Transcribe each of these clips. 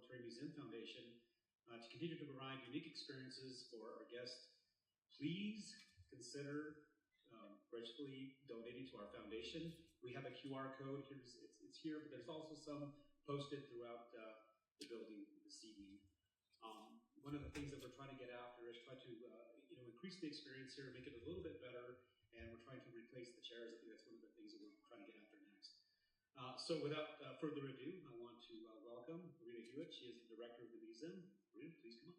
Military Museum Foundation to continue to provide unique experiences for our guests. Please consider graciously donating to our foundation. We have a QR code here. It's here, but there's also some posted throughout the building this evening. One of the things that we're trying to get after is try to increase the experience here, make it a little bit better, and we're trying to replace the chairs. I think that's one of the things that we're trying to get after next. So without further ado, I want to welcome Laureta Huit. She is the director of the museum. Laureta, please come on.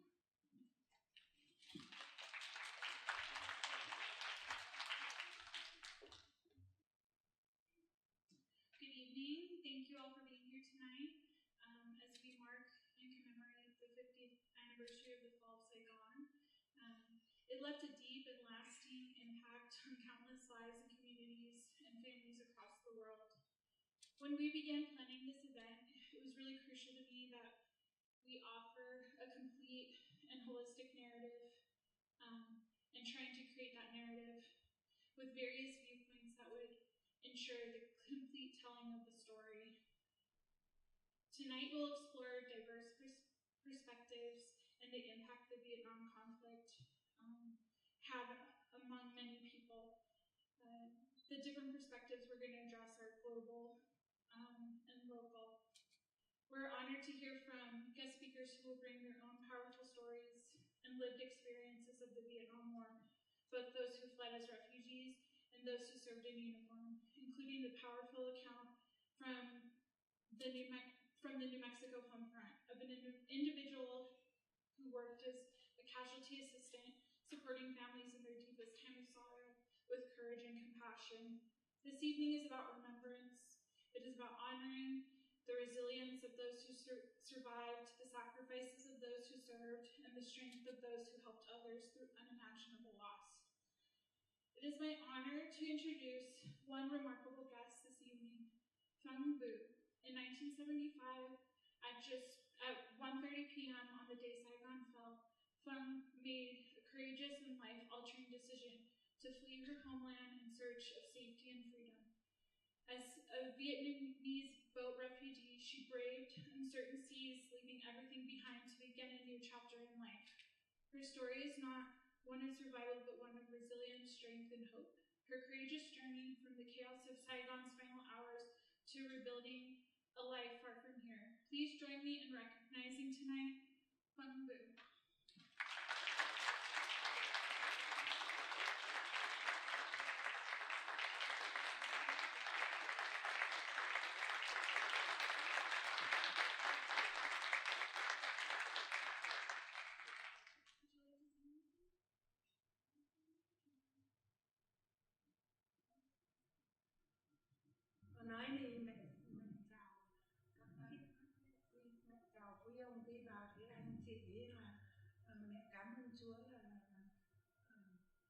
Good evening. Thank you all for being here tonight as we mark and commemorate the 50th anniversary of the fall of Saigon. It left a deep and lasting impact on countless lives and communities and families across the world. When we began planning this event, it was really crucial to me that we offer a complete and holistic narrative and trying to create that narrative with various viewpoints that would ensure the complete telling of the story. Tonight we'll explore diverse perspectives and the impact the Vietnam conflict had among many people. The different perspectives we're going to address are global and local. We're honored to hear from guest speakers who will bring their own powerful stories and lived experiences of the Vietnam War, both those who fled as refugees and those who served in uniform, including the powerful account from the New Mexico home front of an individual who worked as a casualty assistant, supporting families in their deepest time of sorrow with courage and compassion. This evening is about remembrance. It is about honoring the resilience of those who survived, the sacrifices of those who served, and the strength of those who helped others through unimaginable loss. It is my honor to introduce one remarkable guest this evening, Phung Vu. In 1975, at 1:30 p.m. on the day Saigon fell, Phung made a courageous and life-altering decision to flee her homeland in search of safety and freedom. As a Vietnamese boat refugee, she braved uncertain seas, leaving everything behind to begin a new chapter in life. Her story is not one of survival, but one of resilience, strength, and hope. Her courageous journey from the chaos of Saigon's final hours to rebuilding a life far from here. Please join me in recognizing tonight Phung Vu. Nói đi mẹ chào quý ông quý bà quý anh chị là mẹ cảm ơn Chúa là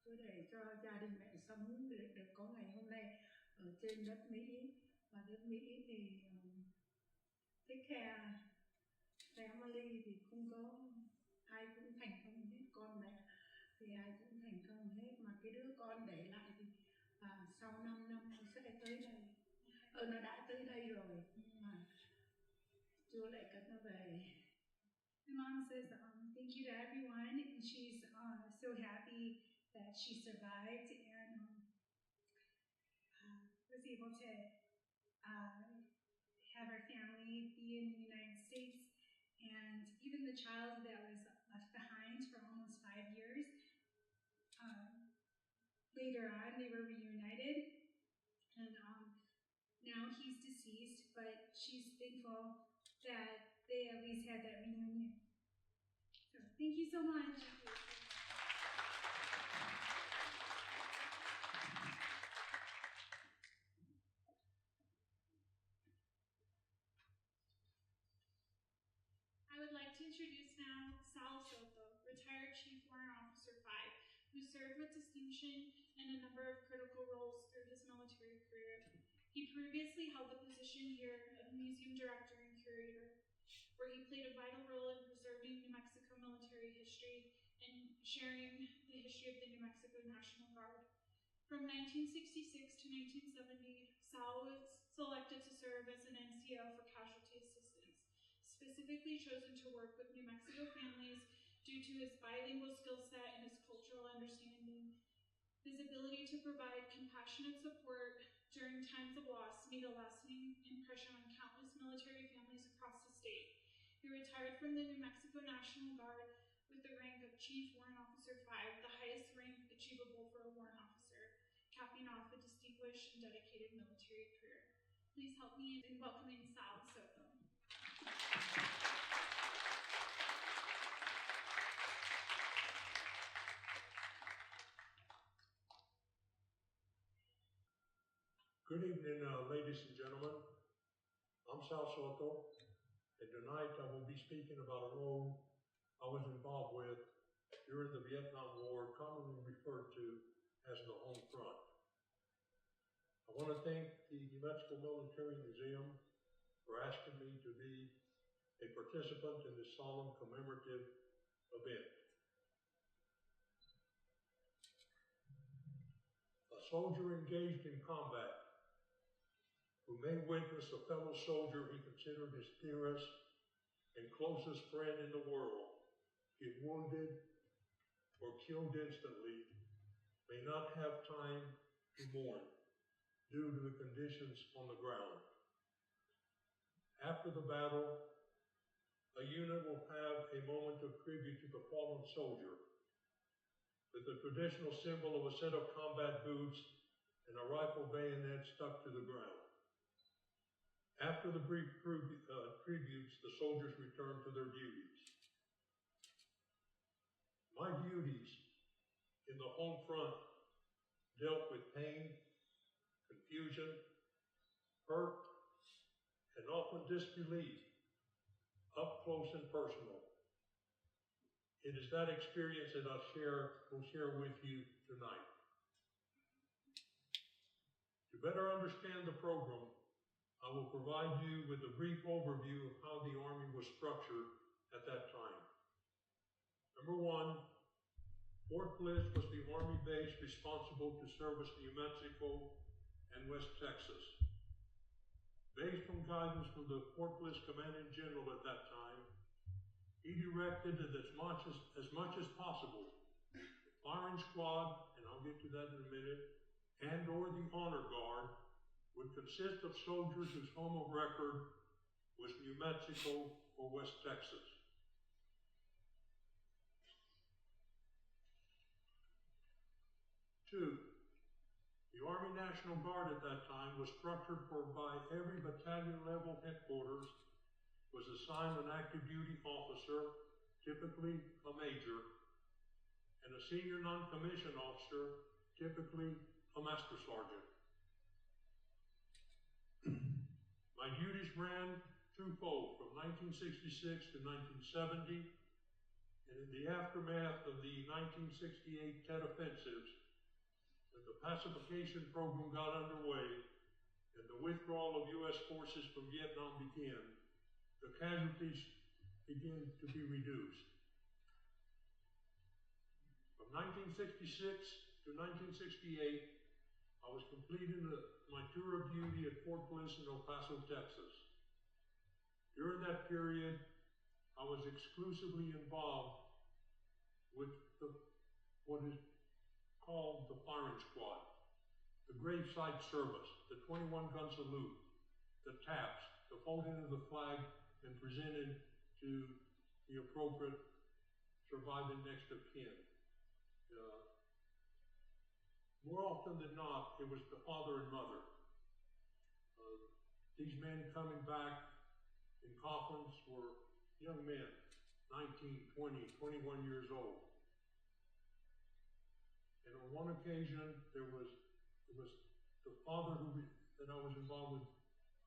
Chúa để cho gia đình mẹ sống được có ngày hôm nay ở trên đất Mỹ, và đất Mỹ thì take care family thì không có ai cũng thành công hết, con mẹ thì ai cũng thành công hết, mà cái đứa con để lại thì sau 5 năm nó sẽ tới đây. Nó đã tới đây rồi, nhưng mà Chúa lại cất nó về. My mom says, thank you to everyone, and she's so happy that she survived and was able to have her family be in the United States. And even the child that was left behind for almost 5 years, later on they were reunited, and now he's deceased, but she's thankful that they at least had that reunion. So thank you so much. I would like to introduce now Sal Soto, retired Chief Warrant Officer 5, who served with distinction in a number of critical roles through his military career. He previously held the position here of Museum Director and Curator, where he played a vital role in preserving New Mexico military history and sharing the history of the New Mexico National Guard. From 1966 to 1970, Sal was selected to serve as an NCO for casualty assistance, specifically chosen to work with New Mexico families due to his bilingual skill set and his cultural understanding. His ability to provide compassionate support during times of loss made a lasting impression on countless military families across the state. He retired from the New Mexico National Guard with the rank of Chief Warrant Officer 5, the highest rank achievable for a warrant officer, capping off a distinguished and dedicated military career. Please help me in welcoming Sal Soto. Good evening, ladies and gentlemen. I'm Sal Soto, and tonight I will be speaking about a role I was involved with during the Vietnam War, commonly referred to as the home front. I want to thank the New Mexico Military Museum for asking me to be a participant in this solemn commemorative event. A soldier engaged in combat who may witness a fellow soldier he considered his dearest and closest friend in the world get wounded or killed instantly may not have time to mourn due to the conditions on the ground. After the battle, a unit will have a moment of tribute to the fallen soldier with the traditional symbol of a set of combat boots and a rifle bayonet stuck to the ground. After the brief tributes, the soldiers return to their duties. My duties in the home front dealt with pain, confusion, hurt, and often disbelief, up close and personal. It is that experience that I will share with you tonight. To better understand the program, I will provide you with a brief overview of how the Army was structured at that time. Number one, Fort Bliss was the Army base responsible to service New Mexico and West Texas. Based on guidance from the Fort Bliss Commanding General at that time, he directed that as much as possible, the firing squad, and I'll get to that in a minute, and or the honor guard would consist of soldiers whose home of record was New Mexico or West Texas. Two, the Army National Guard at that time was structured whereby every battalion level headquarters was assigned an active duty officer, typically a major, and a senior non-commissioned officer, typically a master sergeant. My duties ran twofold, from 1966 to 1970, and in the aftermath of the 1968 Tet offensives, when the pacification program got underway and the withdrawal of U.S. forces from Vietnam began, the casualties began to be reduced. From 1966 to 1968, I was completing my tour of duty at Fort Bliss in El Paso, Texas. During that period, I was exclusively involved with what is called the firing squad, the graveside service, the 21-gun salute, the taps, the folding of the flag and presented to the appropriate surviving next of kin. More often than not, it was the father and mother. These men coming back in coffins were young men, 19, 20, 21 years old. And on one occasion, it was the father that I was involved with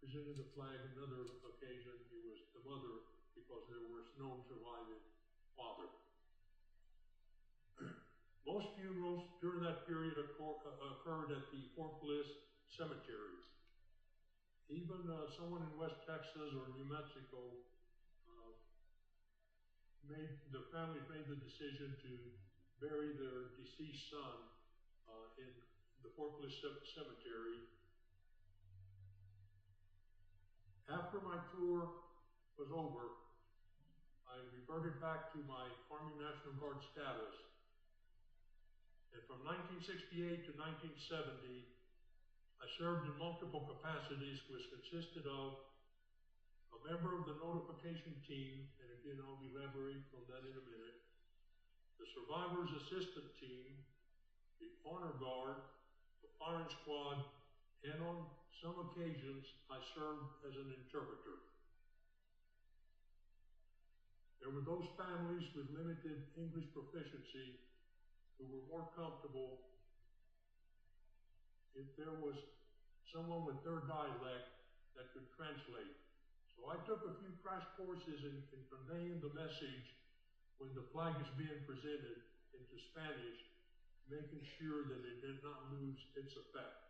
presented the flag. Another occasion, it was the mother, because there was no surviving father. Most funerals during that period occurred at the Fort Bliss Cemetery. Even someone in West Texas or New Mexico, the families made the decision to bury their deceased son in the Fort Bliss Cemetery. After my tour was over, reverted back to my Army National Guard status. And from 1968 to 1970, I served in multiple capacities, which consisted of a member of the notification team, and again, I'll elaborate on that in a minute, the survivor's assistant team, the honor guard, the firing squad, and on some occasions, I served as an interpreter. There were those families with limited English proficiency who were more comfortable if there was someone with their dialect that could translate. So I took a few crash courses in conveying the message when the flag is being presented into Spanish, making sure that it did not lose its effect.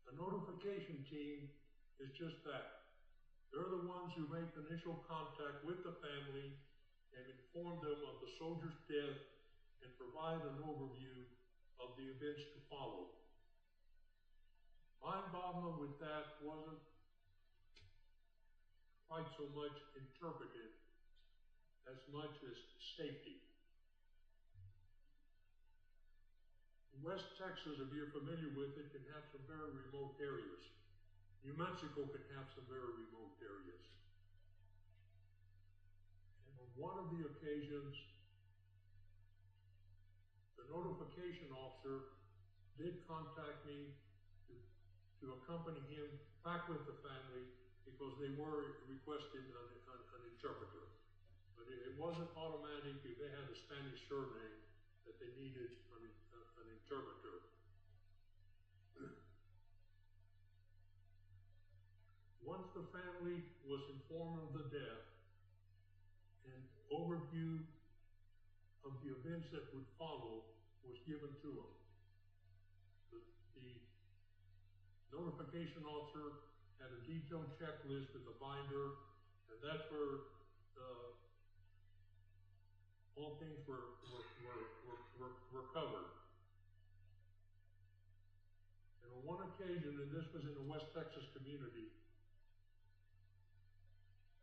The notification team is just that. They're the ones who make initial contact with the family and inform them of the soldier's death and provide an overview of the events to follow. My involvement with that wasn't quite so much interpretive as much as safety. West Texas, if you're familiar with it, can have some very remote areas. New Mexico can have some very remote areas. And on one of the occasions, the notification officer did contact me to accompany him back with the family because they were requesting an interpreter. But it wasn't automatic if they had a Spanish surname that they needed an interpreter. Once the family was informed of the death, an overview of the events that would follow was given to them. The notification officer had a detailed checklist with a binder, and that's where all things were covered. And on one occasion, and this was in a West Texas community,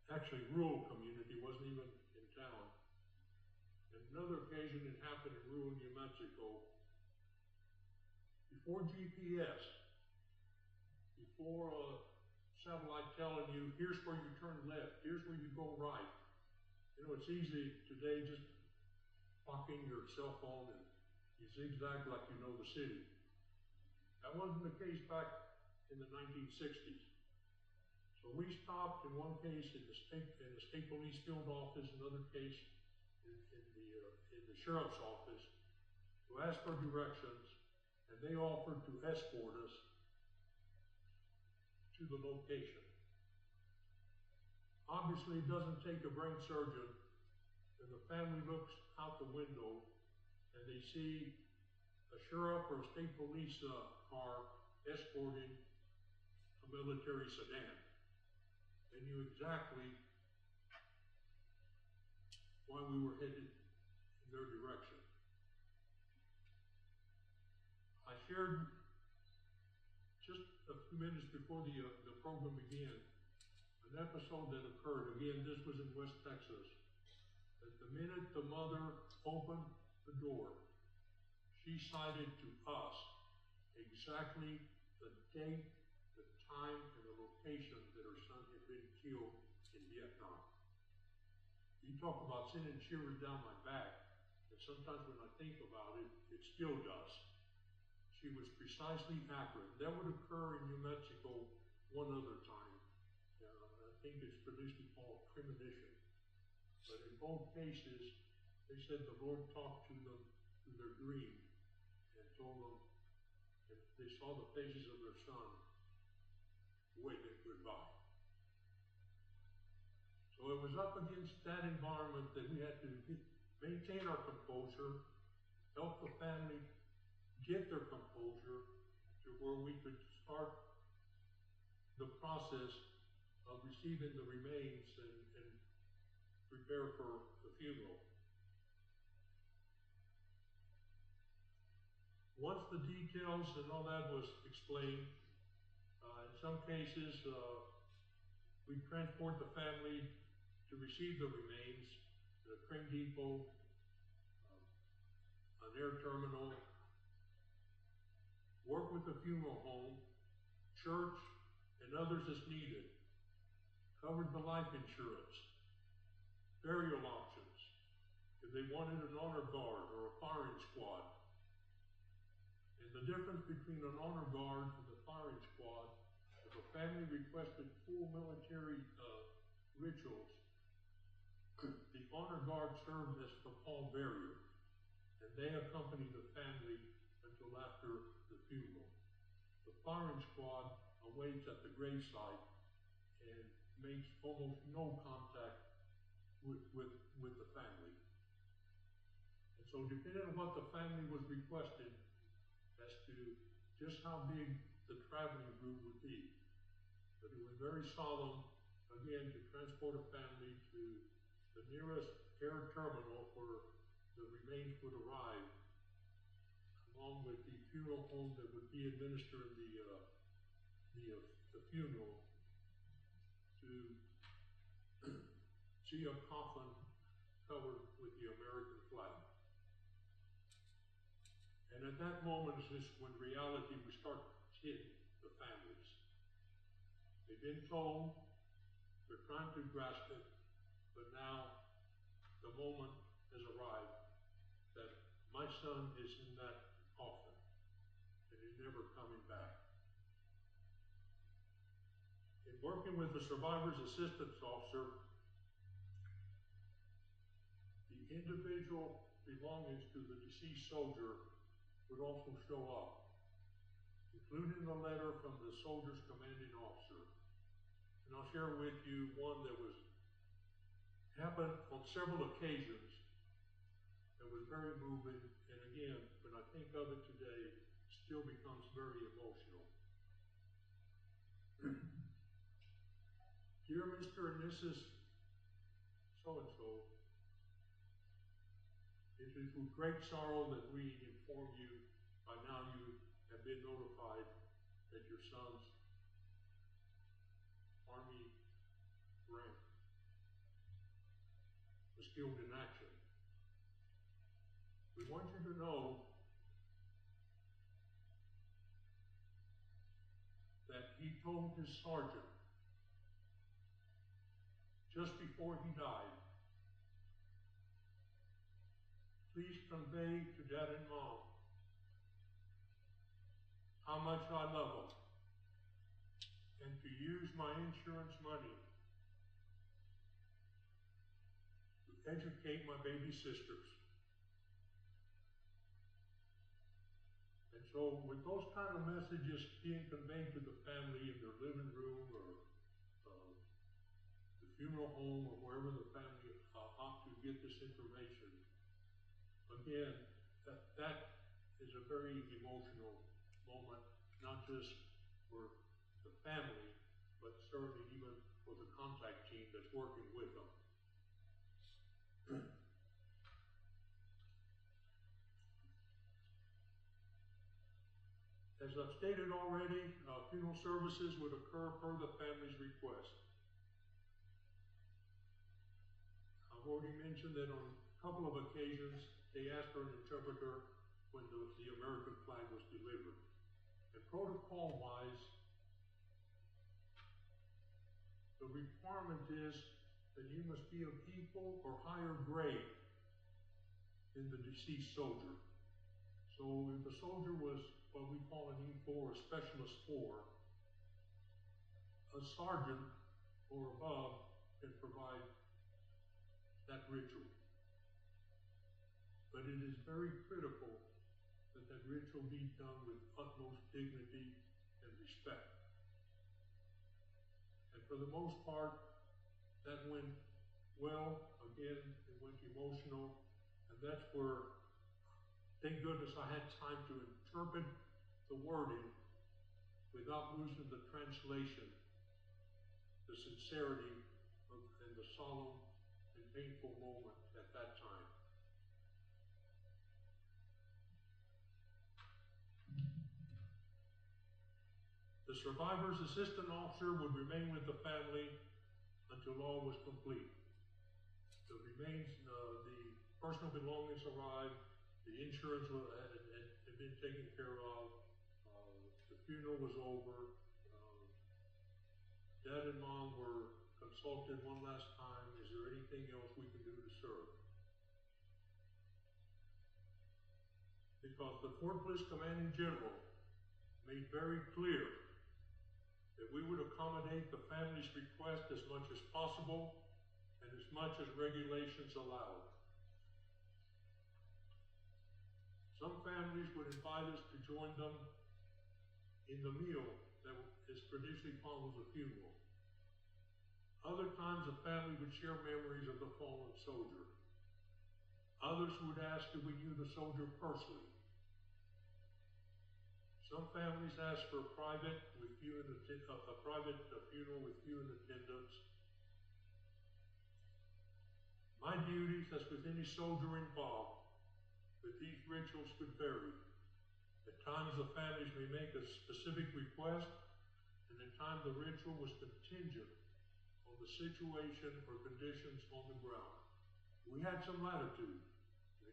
actually rural community, wasn't even in town. And another occasion, it happened in rural New Mexico. Before GPS, before satellite telling you, here's where you turn left, here's where you go right. You know, it's easy today just plug in your cell phone and you zigzag like you know the city. That wasn't the case back in the 1960s. So we stopped in one case in the state police field office, another case in the sheriff's office to ask for directions, and they offered to escort us to the location. Obviously, it doesn't take a brain surgeon, and the family looks out the window and they see a sheriff or a state police car escorting a military sedan. They knew exactly why we were headed in their direction. I shared just a few minutes before the program began an episode that occurred. Again, this was in West Texas. At the minute the mother opened the door, she cited to us exactly the date, the time, and the location that her son had been killed in Vietnam. You talk about sending shivers down my back, and sometimes when I think about it, it still does. She was precisely accurate. That would occur in New Mexico one other time. I think it's traditionally called premonition. But in both cases, they said the Lord talked to them through their dream and told them that they saw the faces of their son waving goodbye. So it was up against that environment that we had to maintain our composure, help the family get their composure to where we could start the process of receiving the remains and prepare for the funeral. Once the details and all that was explained, in some cases, we transport the family to receive the remains at a train depot, an air terminal, work with the funeral home, church, and others as needed. Covered the life insurance, burial options, if they wanted an honor guard or a firing squad. And the difference between an honor guard and the firing squad, if a family requested full military rituals, the honor guard served as the pallbearer, and they accompany the family until after the funeral. The firing squad awaits at the gravesite and makes almost no contact with the family. And so depending on what the family was requested as to just how big the traveling group would be. But it was very solemn, again, to transport a family to the nearest air terminal where the remains would arrive, along with the funeral home that would be administering the funeral, to see a coffin covered with the American flag. And at that moment is when reality would start hitting the families. They've been told, they're trying to grasp it, but now the moment has arrived that my son is in that coffin and he's never coming back. In working with the Survivor's Assistance Officer, the individual belongings to the deceased soldier would also show up, including the letter from the soldier's commanding officer. And I'll share with you one that happened on several occasions that was very moving, and again, when I think of it today, still becomes very emotional. Dear Mr. and Mrs. So-and-so, it is with great sorrow that we inform you by now you have been notified that your son's Army rank was killed in action. We want you to know that he told his sergeant just before he died, please convey to Dad and Mom how much I love them, and to use my insurance money to educate my baby sisters. And so with those kind of messages being conveyed to the family in their living room or the funeral home or wherever the family ought to get this information, again, that is a very emotional moment, not just for the family, but certainly even for the contact team that's working with them. As I've stated already, funeral services would occur per the family's request. I've already mentioned that on a couple of occasions, they asked for an interpreter when the American flag was delivered. And protocol-wise, the requirement is that you must be of equal or higher grade than the deceased soldier. So if the soldier was what we call an E4 or Specialist 4, a sergeant or above can provide that ritual. But it is very critical that that ritual be done with utmost dignity and respect. And for the most part, that went well. Again, it went emotional, and that's where, thank goodness I had time to interpret the wording without losing the translation, the sincerity and the solemn and painful moment at that time. The survivor's assistant officer would remain with the family until all was complete. The remains, the personal belongings arrived, the insurance had been taken care of, the funeral was over, Dad and Mom were consulted one last time. Is there anything else we can do to serve? Because the Fort Bliss Commanding General made very clear that we would accommodate the family's request as much as possible and as much as regulations allowed. Some families would invite us to join them in the meal that is traditionally follows a funeral. Other times a family would share memories of the fallen soldier. Others would ask if we knew the soldier personally. Some families asked for a private funeral with few in attendance. My duties, as with any soldier involved, with these rituals could vary. At times the families may make a specific request, and at times the ritual was contingent on the situation or conditions on the ground. We had some latitude.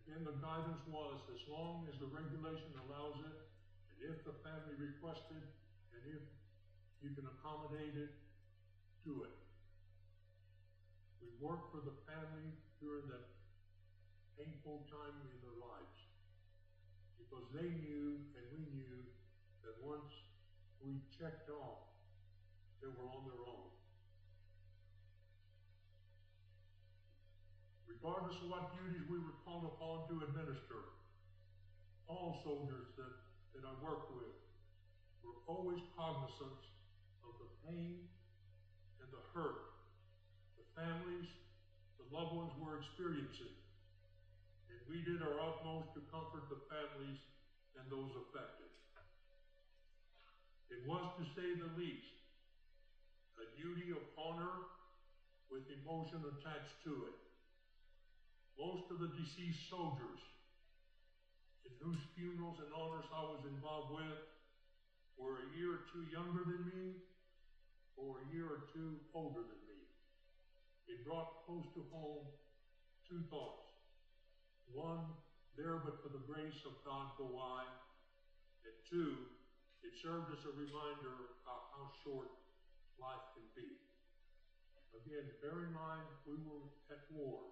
Again, the guidance was as long as the regulation allows it, and if the family requested, and if you can accommodate it, do it. We worked for the family during that painful time in their lives, because they knew and we knew that once we checked off, they were on their own. Regardless of what duties we were called upon to administer, all soldiers that I worked with were always cognizant of the pain and the hurt the families, the loved ones were experiencing. And we did our utmost to comfort the families and those affected. It was, to say the least, a duty of honor with emotion attached to it. Most of the deceased soldiers in whose funerals and honors I was involved with were a year or two younger than me or a year or two older than me. It brought close to home two thoughts. One, there but for the grace of God go I. And two, it served as a reminder of how short life can be. Again, bear in mind, we were at war.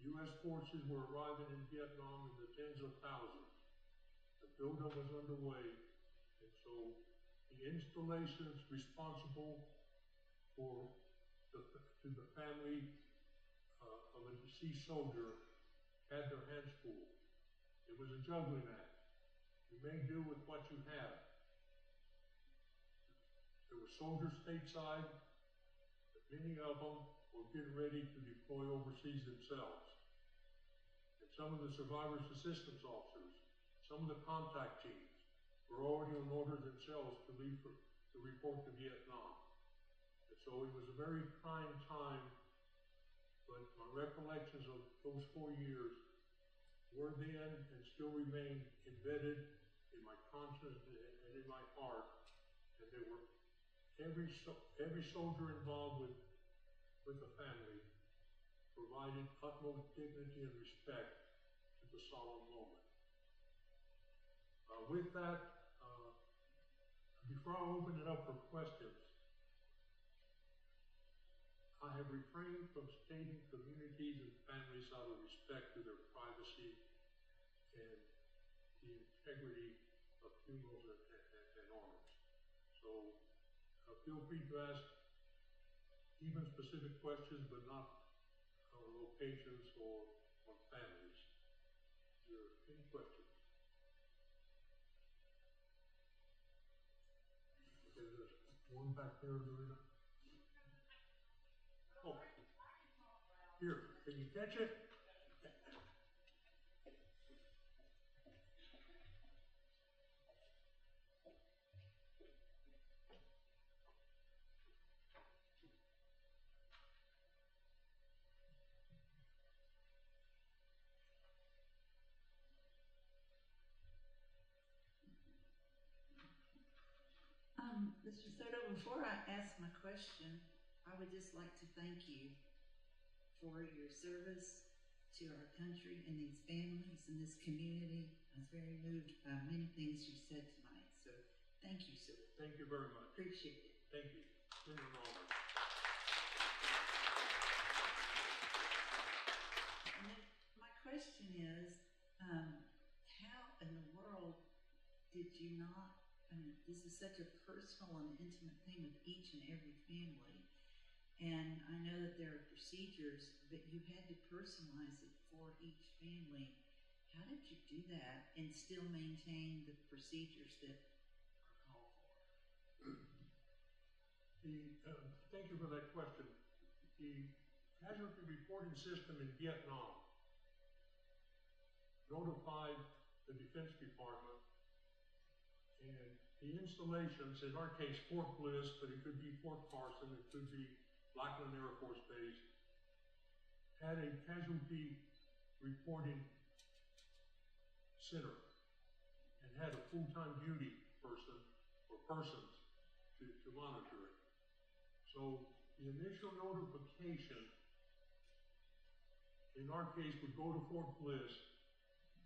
U.S. forces were arriving in Vietnam in the tens of thousands. The buildup was underway, and so the installations responsible to the family of a deceased soldier had their hands full. It was a juggling act. You may do with what you have. There were soldiers stateside, but many of them were getting ready to deploy overseas themselves. And some of the survivors' assistance officers, some of the contact teams were already on order themselves to leave to report to Vietnam. And so it was a very trying time, but my recollections of those 4 years were then and still remain embedded in my conscience and in my heart. And they were every soldier involved with the family provided utmost dignity and respect to the solemn moment. With that, before I open it up for questions, I have refrained from stating communities and families out of respect to their privacy and the integrity of funerals and honors. So feel free to ask even specific questions, but not locations or on families. Is there any questions? Okay, there's one back there, Laureta. Oh, here, can you catch it? Mr. Soto, before I ask my question, I would just like to thank you for your service to our country and these families and this community. I was very moved by many things you said tonight, so thank you, sir. Thank you very much. Appreciate it. Thank you. It's been an honor. And then my question is, how in the world did you not, this is such a personal and intimate thing with each and every family, and I know that there are procedures, but you had to personalize it for each family. How did you do that and still maintain the procedures that are called for? Thank you for that question. The casualty reporting system in Vietnam notified the Defense Department, and the installations, in our case Fort Bliss, but it could be Fort Carson, it could be Lackland Air Force Base, had a casualty reporting center and had a full-time duty person or persons to monitor it. So the initial notification, in our case, would go to Fort Bliss,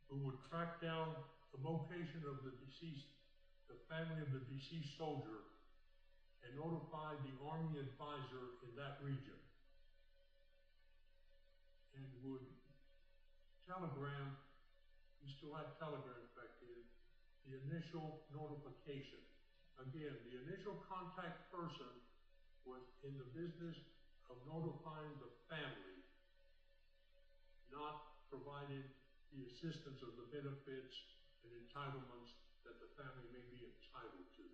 who would track down the location of the deceased, the family of the deceased soldier, and notify the Army advisor in that region, and would telegram, we still had telegrams back then, the initial notification. Again, the initial contact person was in the business of notifying the family, not providing the assistance of the benefits and entitlements that the family may be entitled to.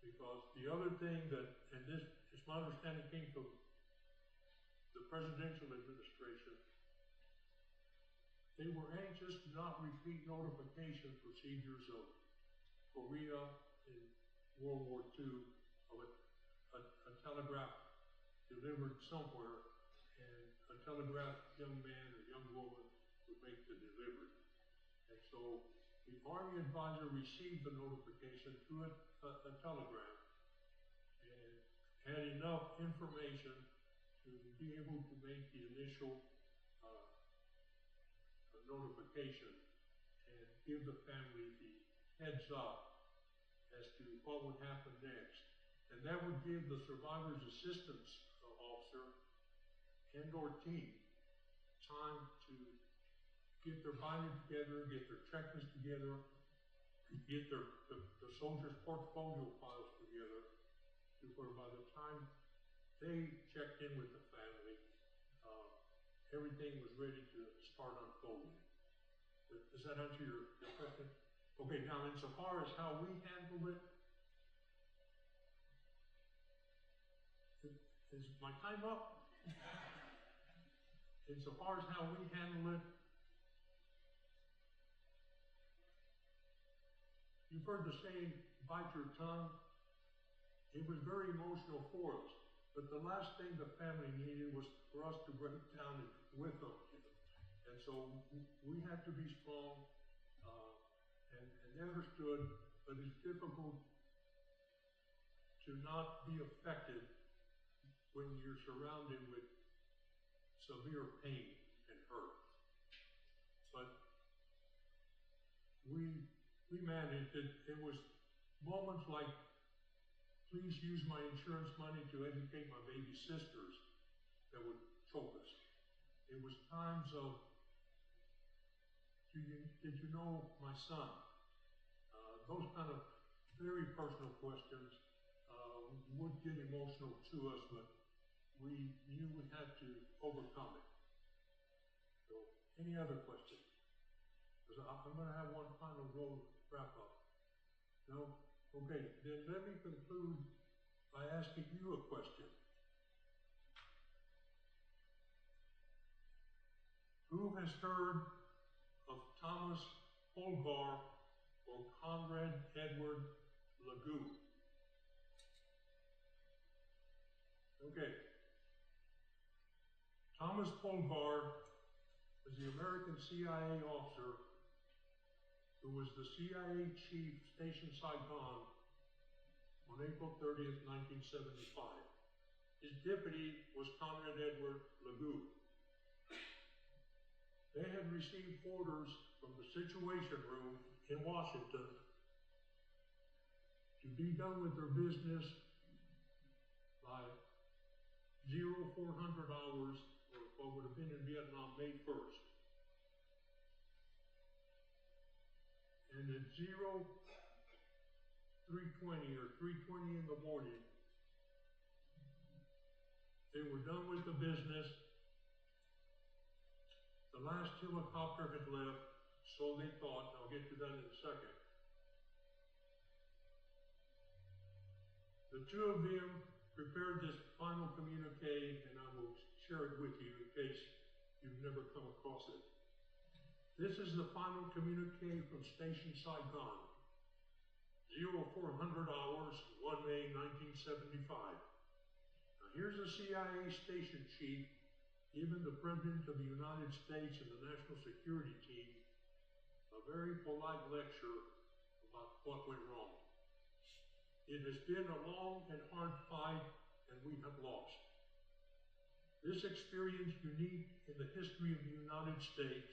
Because the other thing that, and this is my understanding, came from the presidential administration, they were anxious to not repeat notification procedures of Korea in World War II, of a telegraph delivered somewhere, and a telegraph young man or young woman would make the delivery. And so the Army advisor received the notification through a telegram and had enough information to be able to make the initial notification and give the family the heads up as to what would happen next. And that would give the survivor's assistance officer and or team time to get their body together, get their checklist together, get the soldiers' portfolio files together, to where by the time they checked in with the family, everything was ready to start unfolding. Does that answer your question? Okay, now insofar as how we handle it, is my time up? Insofar as how we handle it, you've heard the saying, bite your tongue. It was very emotional for us. But the last thing the family needed was for us to break down with them. And so we had to be strong, and they understood, but it's difficult to not be affected when you're surrounded with severe pain and hurt. But we managed it. It was moments like, please use my insurance money to educate my baby sisters, that would choke us. It was times of, did you know my son? Those kind of very personal questions would get emotional to us, but we knew we had to overcome it. So, any other questions? Because I'm going to have one final roll wrap up. No? Okay, then let me conclude by asking you a question. Who has heard of Thomas Polgar or Conrad Edward Legou? Okay. Thomas Polgar was the American CIA officer who was the CIA chief stationed Saigon when on April 30th, 1975. His deputy was Conrad Edward Legou. They had received orders from the Situation Room in Washington to be done with their business by 0400 hours, or what would have been in Vietnam, May 1st. And at 0320 or 3:20 in the morning, they were done with the business. The last helicopter had left, so they thought. I'll get to that in a second. The two of them prepared this final communique, and I will share it with you in case you've never come across it. This is the final communique from Station Saigon, 0400 hours, 1 May 1975. Now here's the CIA station chief giving the President of the United States and the National Security Team a very polite lecture about what went wrong. It has been a long and hard fight, and we have lost. This experience, unique in the history of the United States,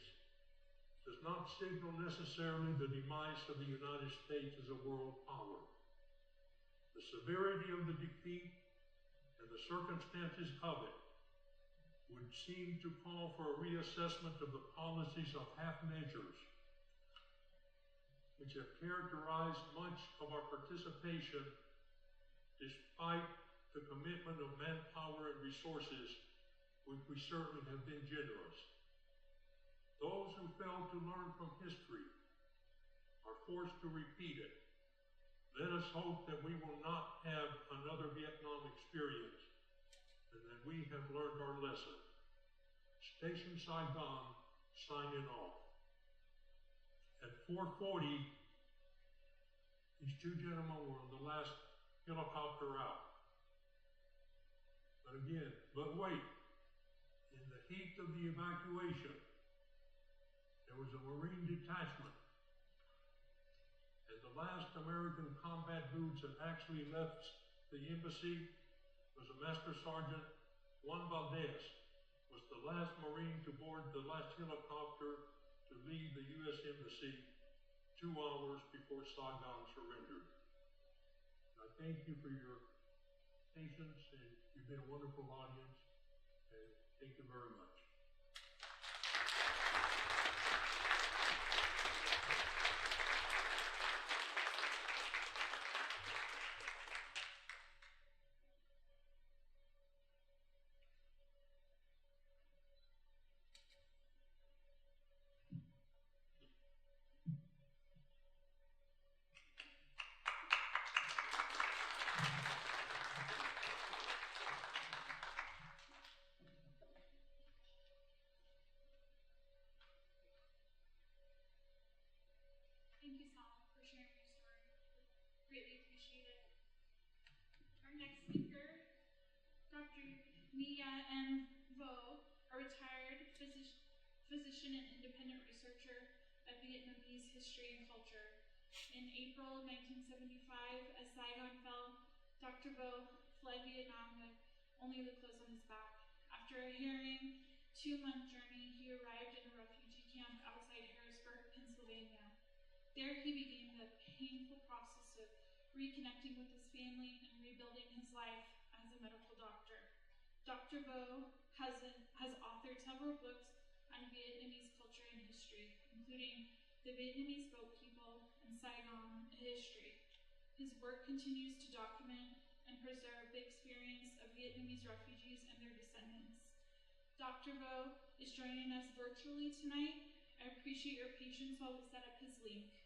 does not signal necessarily the demise of the United States as a world power. The severity of the defeat and the circumstances of it would seem to call for a reassessment of the policies of half measures, which have characterized much of our participation despite the commitment of manpower and resources, which we certainly have been generous. Those who fail to learn from history are forced to repeat it. Let us hope that we will not have another Vietnam experience and that we have learned our lesson. Station Saigon, signing off. At 4:40, these two gentlemen were on the last helicopter out. But wait, in the heat of the evacuation, there was a Marine detachment, and the last American combat boots that actually left the embassy was a Master Sergeant Juan Valdez, was the last Marine to board the last helicopter to leave the U.S. Embassy 2 hours before Saigon surrendered. I thank you for your patience, and you've been a wonderful audience, and thank you very much. Thank you, Sal, for sharing your story. Greatly appreciate it. Our next speaker, Dr. Mia M. Vo, a retired physician and independent researcher of Vietnamese history and culture. In April 1975, as Saigon fell, Dr. Vo fled Vietnam with only the clothes on his back. After a harrowing 2-month journey, he arrived in a refugee camp outside Harrisburg, Pennsylvania. There he began the painful process of reconnecting with his family and rebuilding his life as a medical doctor. Dr. Vo has authored several books on Vietnamese culture and history, including The Vietnamese Boat People and Saigon, a History. His work continues to document and preserve the experience of Vietnamese refugees and their descendants. Dr. Vo is joining us virtually tonight. I appreciate your patience while we set up his link.